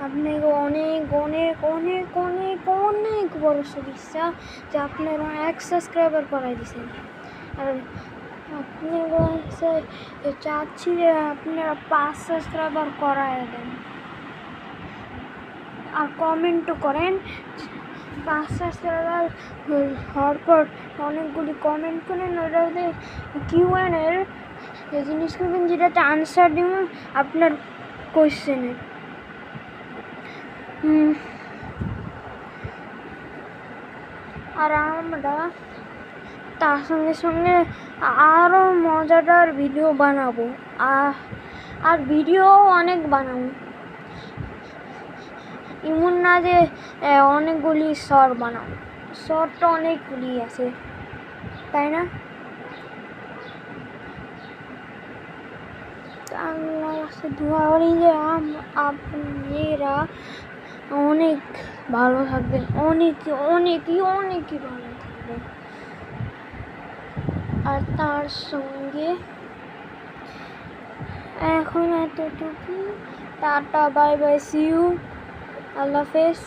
আপনাকে অনেক অনেক অনেক অনেক অনেক বড় শুভেচ্ছা যে আপনারা 1 সাবস্ক্রাইবার করাই দিয়েছেন। আর আপনার কাছে চাচ্ছি যে আপনারা 5 সাবস্ক্রাইবার করায় দেন আর কমেন্টও করেন। 5 সাবস্ক্রাইবার হওয়ার পর অনেকগুলি কমেন্ট করেন, ওটাতে কিউএনের জিনিস করবেন যেটাতে আনসার দিব আপনার কোয়েশ্চেনের। আর আমরা তার সঙ্গে সঙ্গে আরও মজাদার ভিডিও বানাবো, আর ভিডিও অনেক বানাবো। এমন না যে অনেকগুলি শর্ট বানাবো, শর্ট তো অনেকগুলি আছে, তাই না? আল্লাহর কাছে দোয়া করি যে আপনারা অনেক ভালো থাকবেন, অনেকই অনেকই অনেকই ভালো থাকবেন। আর তার সঙ্গে এখন এতটুকু। Tata, bye bye, see you, আল্লাহ হাফেজ।